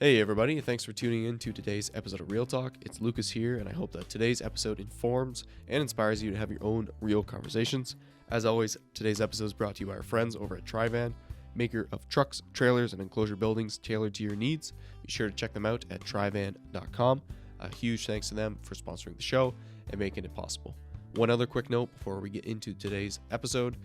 Hey everybody, thanks for tuning in to today's episode of Real Talk. It's Lucas here, and I hope that today's episode informs and inspires you to have your own real conversations. As always, today's episode is brought to you by our friends over at Tri-Van, maker of trucks, trailers, and enclosure buildings tailored to your needs. Be sure to check them out at trivan.com. A huge thanks to them for sponsoring the show and making it possible. One other quick note before we get into today's episode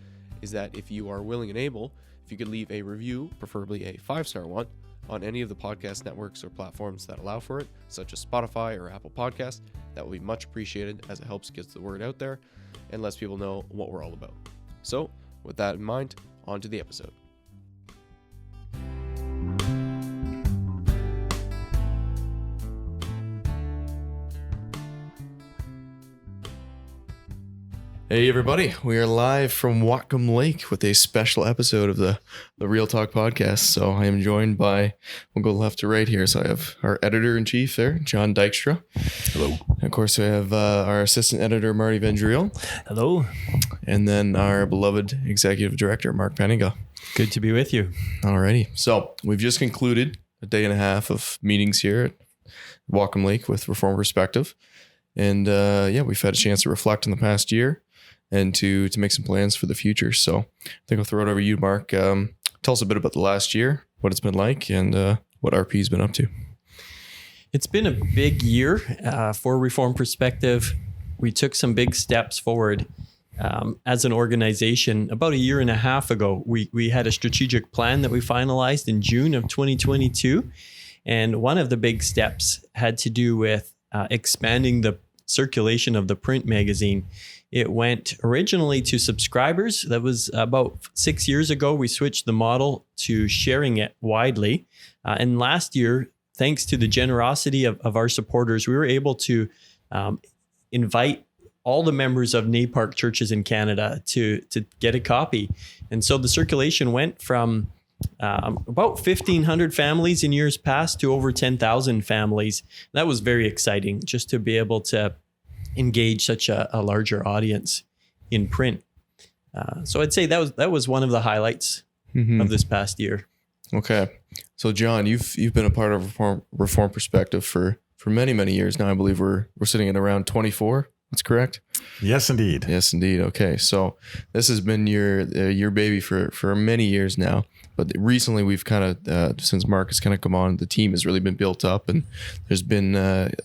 is that if you are willing and able, if you could leave a review, preferably a 5-star one, on any of the podcast networks or platforms that allow for it, such as Spotify or Apple Podcasts, that will be much appreciated as it helps get the word out there and lets people know what we're all about. So, with that in mind, on to the episode. Hey everybody, we are live from Whatcom Lake with a special episode of the Real Talk podcast. So I am joined by, we'll go left to right here. So I have our editor-in-chief there, John Dyskstra. Hello. And of course we have our assistant editor, Marty VanDriel. Hello. And then our beloved executive director, Mark Penninga. Good to be with you. Alrighty. So we've just concluded a day and a half of meetings here at Whatcom Lake with Reform Perspective. And we've had a chance to reflect on the past year and to make some plans for the future. So I think I'll throw it over to you, Mark. Tell us a bit about the last year, what it's been like, and what RP's been up to. It's been a big year for Reform Perspective. We took some big steps forward as an organization. About a year and a half ago, we had a strategic plan that we finalized in June of 2022. And one of the big steps had to do with expanding the circulation of the print magazine. It went originally to subscribers. That was about 6 years ago. We switched the model to sharing it widely. And last year, thanks to the generosity of our supporters, we were able to invite all the members of NAPARC churches in Canada to get a copy. And so the circulation went from about 1,500 families in years past to over 10,000 families. That was very exciting just to be able to engage such a larger audience in print. So I'd say that was one of the highlights of this past year. Okay. So John, you've been a part of Reform Perspective for many, many years now. I believe we're sitting at around 24. That's correct? Yes, indeed. Yes, indeed. Okay. So this has been your baby for many years now. But recently we've kind of, since Mark has kind of come on, the team has really been built up and there's been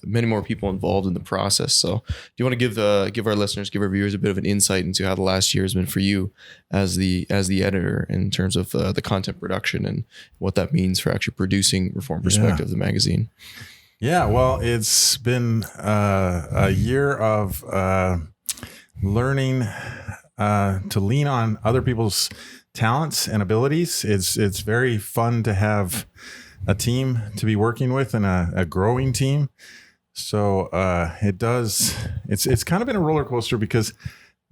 many more people involved in the process. So do you want to give our listeners, give our viewers a bit of an insight into how the last year has been for you as the editor in terms of the content production and what that means for actually producing Reform Perspective, the magazine? Yeah, well, it's been a year of learning to lean on other people's talents and abilities. It's very fun to have a team to be working with and a growing team. So it's kind of been a roller coaster because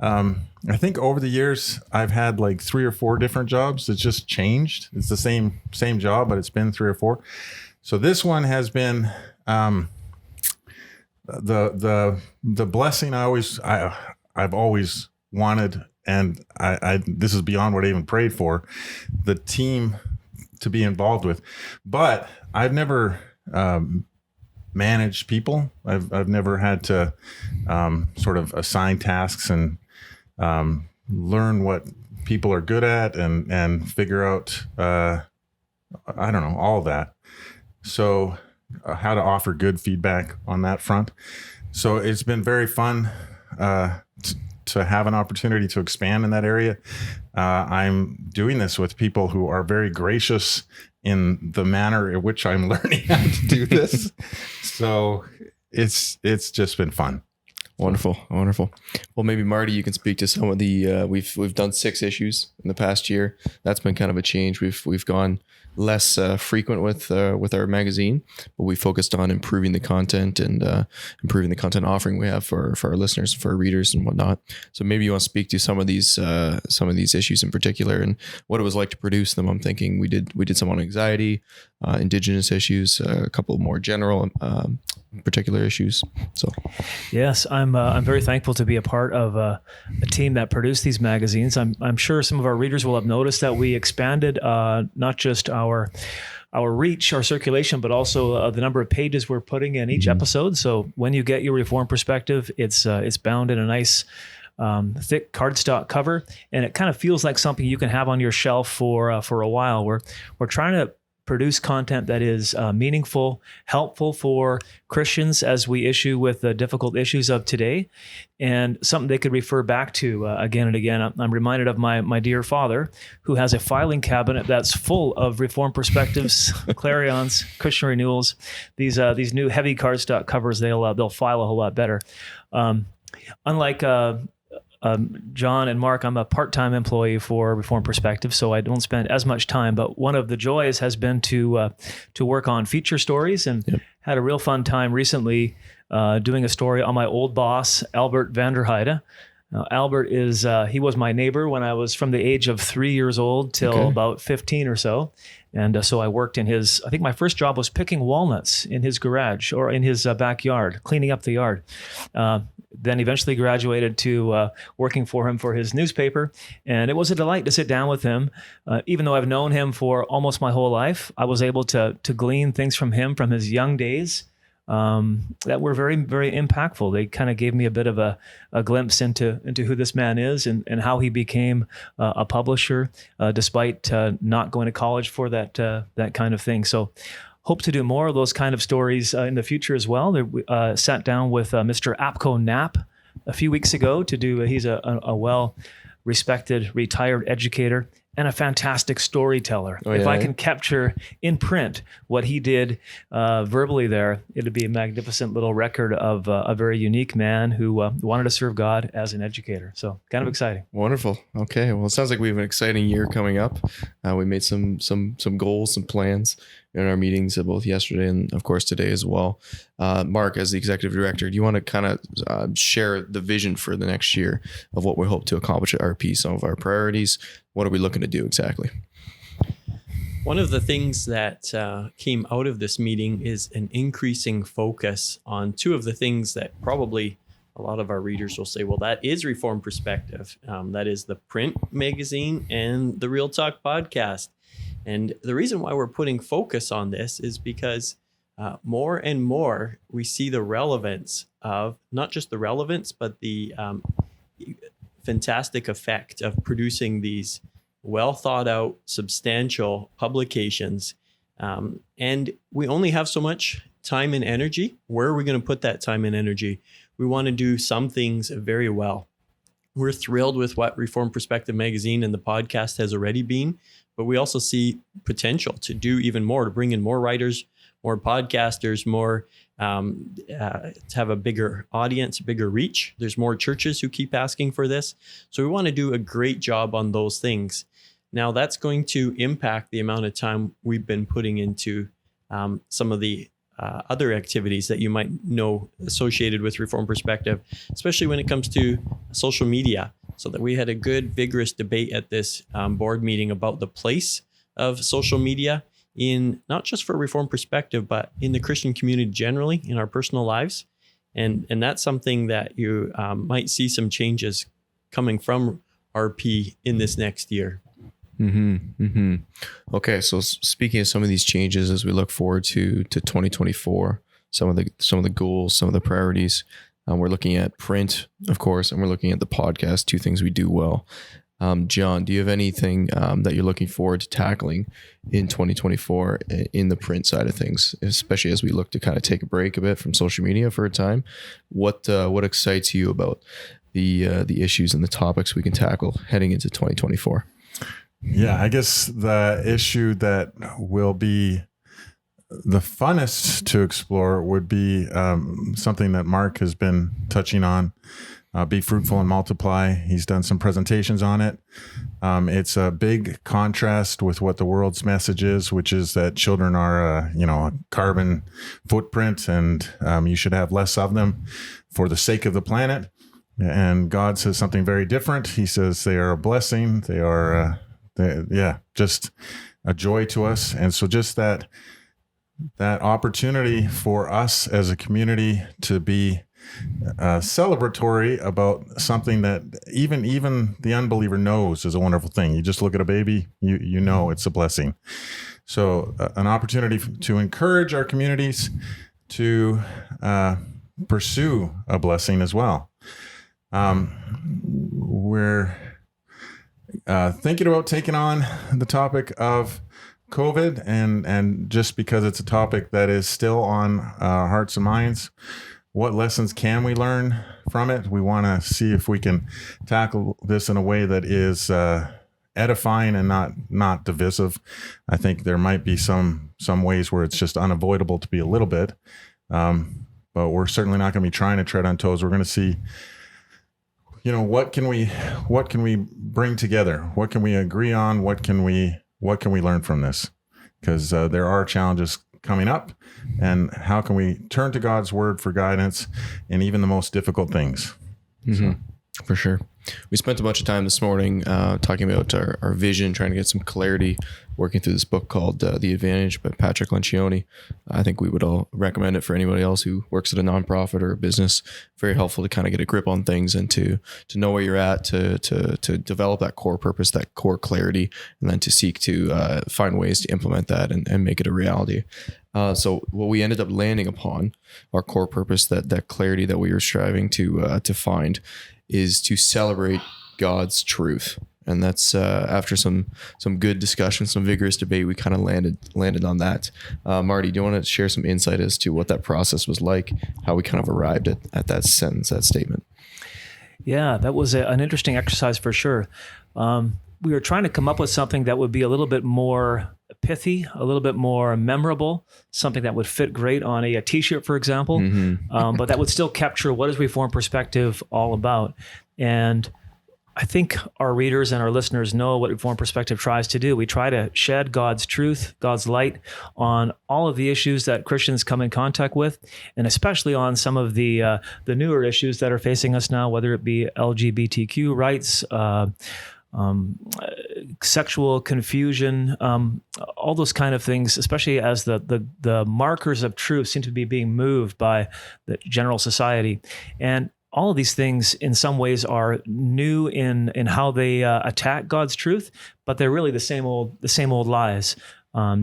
I think over the years I've had like 3 or 4 different jobs. It's just changed. It's the same job, but it's been 3 or 4. So this one has been the blessing I've always wanted. And I this is beyond what I even prayed for, the team to be involved with. But I've never managed people. I've never had to sort of assign tasks and learn what people are good at and figure out, all of that. So how to offer good feedback on that front. So it's been very fun to have an opportunity to expand in that area. I'm doing this with people who are very gracious in the manner in which I'm learning how to do this. So it's just been fun. Wonderful. Well, maybe Marty, you can speak to some of the we've done 6 issues in the past year. That's been kind of a change. We've gone less frequent with our magazine, but we focused on improving the content and improving the content offering we have for our listeners, for our readers and whatnot. So maybe you want to speak to some of these issues in particular and what it was like to produce them. I'm thinking we did some on anxiety, Indigenous issues, a couple more general particular issues. So yes, I'm very thankful to be a part of a team that produced these magazines. I'm sure some of our readers will have noticed that we expanded not just our our reach, our circulation, but also the number of pages we're putting in each episode. So when you get your Reformed Perspective, it's bound in a nice thick cardstock cover, and it kind of feels like something you can have on your shelf for a while. We're trying to produce content that is meaningful, helpful for Christians as we issue with the difficult issues of today, and something they could refer back to again and again. I'm reminded of my dear father, who has a filing cabinet that's full of Reformed Perspectives, Clarions, Christian Renewals. These new heavy cardstock covers, they'll file a whole lot better. Unlike John and Mark, I'm a part-time employee for Reformed Perspective, so I don't spend as much time. But one of the joys has been to work on feature stories, and had a real fun time recently doing a story on my old boss, Albert VanDriel. Albert he was my neighbor when I was from the age of 3 years old till about 15 or so. And so I worked in I think my first job was picking walnuts in his garage or in his backyard, cleaning up the yard. Then eventually graduated to working for him for his newspaper. And it was a delight to sit down with him. Even though I've known him for almost my whole life, I was able to glean things from him from his young days that were very, very impactful. They kind of gave me a bit of a glimpse into who this man is and how he became a publisher, despite not going to college for that kind of thing. So hope to do more of those kind of stories in the future as well. We sat down with Mr. Apco Knapp a few weeks ago to do, he's a well-respected retired educator and a fantastic storyteller. If I can capture in print what he did verbally there, it'd be a magnificent little record of a very unique man who wanted to serve God as an educator. So kind of exciting. Wonderful. Okay. Well, it sounds like we have an exciting year coming up. We made some goals, some plans in our meetings both yesterday and of course today as well. Mark, as the executive director, do you want to kind of share the vision for the next year of what we hope to accomplish at RP, some of our priorities? What are we looking to do exactly? One of the things that came out of this meeting is an increasing focus on two of the things that probably a lot of our readers will say, well, that is Reformed Perspective. That is the print magazine and the Real Talk podcast. And the reason why we're putting focus on this is because more and more we see the relevance of, not just the relevance, but the fantastic effect of producing these well thought out, substantial publications. And we only have so much time and energy. Where are we going to put that time and energy? We want to do some things very well. We're thrilled with what Reformed Perspective magazine and the podcast has already been, but we also see potential to do even more, to bring in more writers, more podcasters, more to have a bigger audience, bigger reach. There's more churches who keep asking for this. So we want to do a great job on those things. Now that's going to impact the amount of time we've been putting into some of the other activities that you might know associated with Reformed Perspective, especially when it comes to social media. So that we had a good, vigorous debate at this board meeting about the place of social media in not just for Reformed Perspective, but in the Christian community generally, in our personal lives. And that's something that you might see some changes coming from RP in this next year. Okay, so speaking of some of these changes as we look forward to 2024, some of the goals, some of the priorities, we're looking at print, of course, and we're looking at the podcast, two things we do well. John, do you have anything that you're looking forward to tackling in 2024 in the print side of things, especially as we look to kind of take a break a bit from social media for a time? What excites you about the issues and the topics we can tackle heading into 2024? Yeah, I guess the issue that will be the funnest to explore would be something that Mark has been touching on, be fruitful and multiply. He's done some presentations on it. It's a big contrast with what the world's message is, which is that children are a carbon footprint and you should have less of them for the sake of the planet. And God says something very different. He says they are a blessing. They are just a joy to us. And so just that opportunity for us as a community to be celebratory about something that even the unbeliever knows is a wonderful thing. You just look at a baby, you know it's a blessing. So an opportunity to encourage our communities to pursue a blessing as well. We're thinking about taking on the topic of COVID, and just because it's a topic that is still on our hearts and minds, what lessons can we learn from it? We want to see if we can tackle this in a way that is edifying and not divisive. I think there might be some ways where it's just unavoidable to be a little bit, but we're certainly not going to be trying to tread on toes. We're going to see, what can we bring together? What can we agree on? What can we learn from this? Because there are challenges coming up, and how can we turn to God's word for guidance in even the most difficult things? Mm-hmm. For sure. We spent a bunch of time this morning talking about our vision, trying to get some clarity, working through this book called The Advantage by Patrick Lencioni. I think we would all recommend it for anybody else who works at a nonprofit or a business. Very helpful to kind of get a grip on things and to know where you're at, to develop that core purpose, that core clarity, and then to seek to find ways to implement that and make it a reality. So what we ended up landing upon, our core purpose, that clarity that we were striving to find, is to celebrate God's truth. And that's after some good discussion, some vigorous debate, we kind of landed on that. Marty, do you want to share some insight as to what that process was like, how we kind of arrived at that sentence, that statement? Yeah, that was an interesting exercise for sure. We were trying to come up with something that would be a little bit more pithy, a little bit more memorable, something that would fit great on a t-shirt, for example, but that would still capture what is Reformed Perspective all about. And I think our readers and our listeners know what Reformed Perspective tries to do. We try to shed God's truth, God's light on all of the issues that Christians come in contact with, and especially on some of the newer issues that are facing us now, whether it be LGBTQ rights, sexual confusion, all those kind of things, especially as the markers of truth seem to be being moved by the general society. And all of these things in some ways are new in how they attack God's truth, but they're really the same old lies.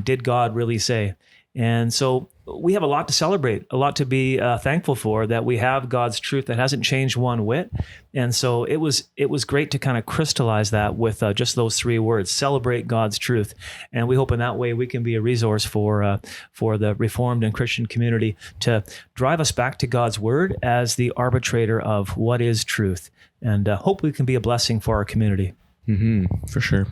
Did God really say? And so we have a lot to celebrate, a lot to be thankful for, that we have God's truth that hasn't changed one whit. And so it was great to kind of crystallize that with just those three words: celebrate God's truth. And we hope in that way we can be a resource for the Reformed and Christian community to drive us back to God's word as the arbitrator of what is truth, and hope we can be a blessing for our community. Mm-hmm, for sure.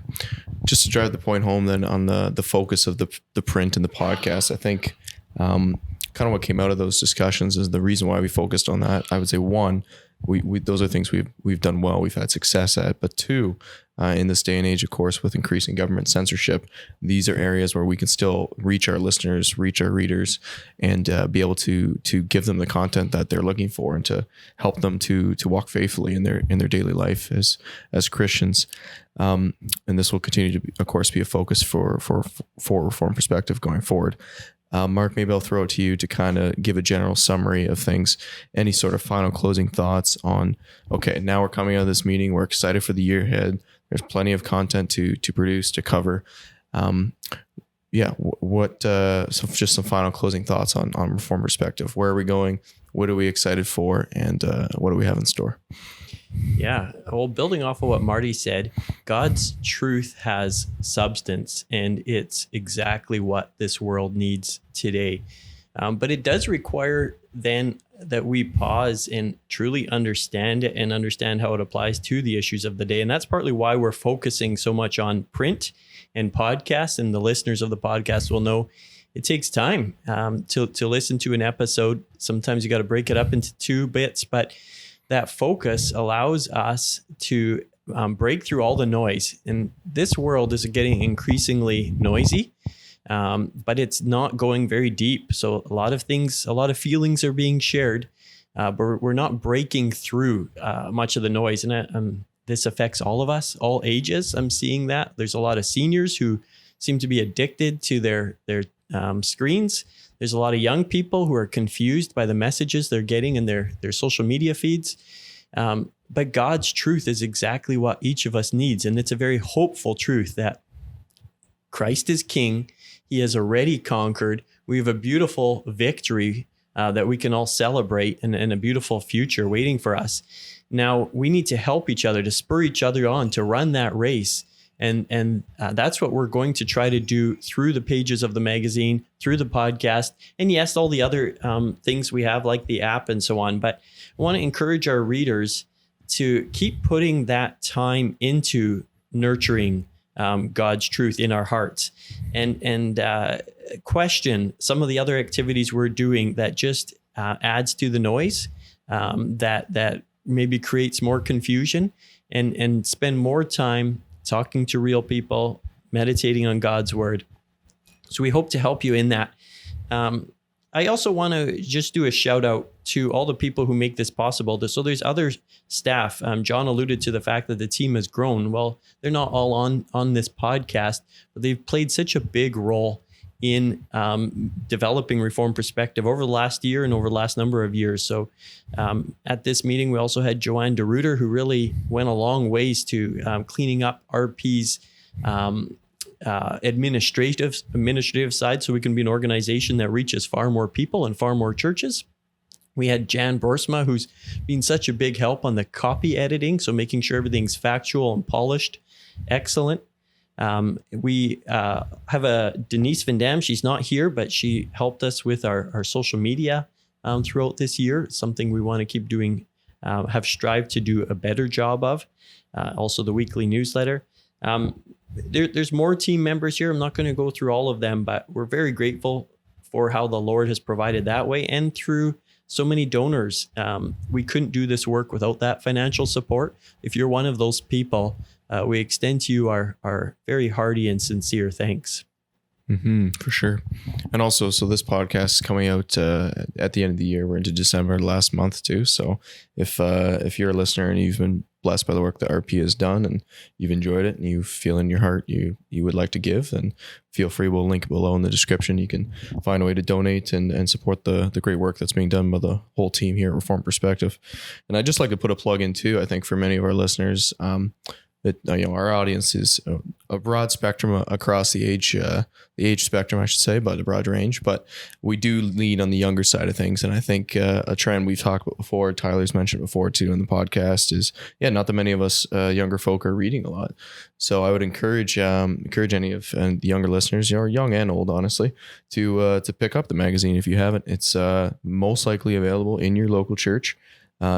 Just to drive the point home then on the focus of the print and the podcast, I think kind of what came out of those discussions is the reason why we focused on that. I would say one, we those are things we've done well, we've had success at, but two, in this day and age, of course, with increasing government censorship, these are areas where we can still reach our listeners, reach our readers, and be able to give them the content that they're looking for, and to help them to walk faithfully in their daily life as Christians. And this will continue to be, of course, be a focus for Reformed Perspective going forward. Mark, maybe I'll throw it to you to kind of give a general summary of things. Any sort of final closing thoughts on, okay, now we're coming out of this meeting, we're excited for the year ahead. There's plenty of content to produce, to cover. Just some final closing thoughts on Reformed Perspective. Where are we going? What are we excited for? And what do we have in store? Yeah. Well, building off of what Marty said, God's truth has substance, and it's exactly what this world needs today. But it does require then that we pause and truly understand it and understand how it applies to the issues of the day. And that's partly why we're focusing so much on print and podcasts. And the listeners of the podcast will know it takes time to listen to an episode. Sometimes you got to break it up into 2 bits, but that focus allows us to break through all the noise. And this world is getting increasingly noisy, but it's not going very deep. So a lot of feelings are being shared, but we're not breaking through much of the noise. And this affects all of us, all ages. I'm seeing that. There's a lot of seniors who seem to be addicted to their screens. There's a lot of young people who are confused by the messages they're getting in their social media feeds. But God's truth is exactly what each of us needs. And it's a very hopeful truth that Christ is King. He has already conquered. We have a beautiful victory that we can all celebrate, and a beautiful future waiting for us. Now, we need to help each other, to spur each other on, to run that race. And that's what we're going to try to do through the pages of the magazine, through the podcast, and yes, all the other things we have, like the app and so on. But I want to encourage our readers to keep putting that time into nurturing God's truth in our hearts, and question some of the other activities we're doing that just adds to the noise, that maybe creates more confusion, and spend more time talking to real people, meditating on God's word. So we hope to help you in that. I also want to just do a shout out to all the people who make this possible. So there's other staff. John alluded to the fact that the team has grown. Well, they're not all on this podcast, but they've played such a big role in developing Reformed Perspective over the last year and over the last number of years. So at this meeting, we also had Joanne DeRuiter, who really went a long ways to cleaning up RP's administrative side, so we can be an organization that reaches far more people and far more churches. We had Jan Borsma, who's been such a big help on the copy editing, so making sure everything's factual and polished. Excellent. We have a Denise Van Dam. She's not here, but she helped us with our social media throughout this year. It's something we want to keep doing, have strived to do a better job of. Also the weekly newsletter. There's more team members here. I'm not going to go through all of them, but we're very grateful for how the Lord has provided that way, and through so many donors. We couldn't do this work without that financial support. If you're one of those people, we extend to you our very hearty and sincere thanks. For sure. And also, so this podcast is coming out at the end of the year. We're into December, last month too. So if you're a listener and you've been blessed by the work that RP has done and you've enjoyed it and you feel in your heart you would like to give, then feel free. We'll link below in the description. You can find a way to donate and support the great work that's being done by the whole team here at Reformed Perspective. And I'd just like to put a plug in too. I think for many of our listeners, that our audience is a broad spectrum across the age spectrum, I should say, but a broad range. But we do lean on the younger side of things, and I think a trend we've talked about before, Tyler's mentioned before too in the podcast, is not that many of us younger folk are reading a lot. So I would encourage any of the younger listeners, young and old, honestly, to pick up the magazine if you haven't. It's most likely available in your local church.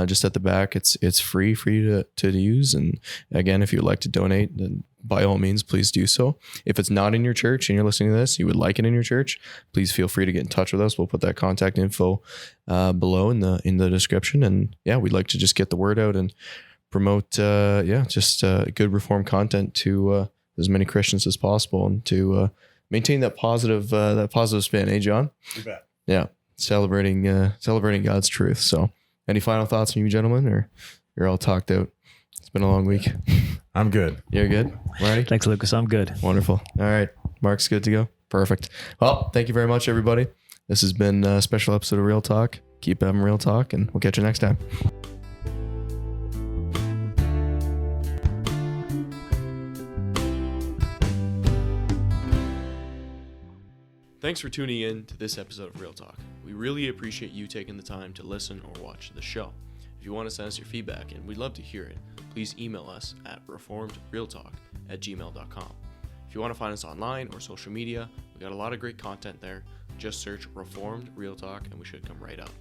Just at the back, it's free for you to use. And again, if you'd like to donate, then by all means, please do so. If it's not in your church and you're listening to this, you would like it in your church, please feel free to get in touch with us. We'll put that contact info below in the description. And we'd like to just get the word out and promote good Reformed content to as many Christians as possible, and to maintain that positive spin. Hey, John? You bet. Yeah, celebrating God's truth. So. Any final thoughts from you, gentlemen, or you're all talked out? It's been a long week. I'm good. You're good? Marty? Thanks, Lucas. I'm good. Wonderful. All right. Mark's good to go. Perfect. Well, thank you very much, everybody. This has been a special episode of Real Talk. Keep having real talk, and we'll catch you next time. Thanks for tuning in to this episode of Real Talk. We really appreciate you taking the time to listen or watch the show. If you want to send us your feedback, and we'd love to hear it, please email us at reformedrealtalk@gmail.com. If you want to find us online or social media, we got a lot of great content there. Just search Reformed Real Talk and we should come right up.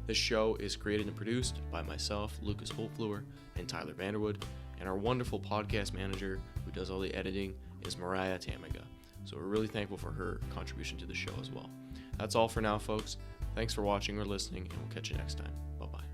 This show is created and produced by myself, Lucas Holtfluer, and Tyler Vanderwood, and our wonderful podcast manager who does all the editing is Mariah Tamiga. So we're really thankful for her contribution to the show as well. That's all for now, folks. Thanks for watching or listening, and we'll catch you next time. Bye-bye.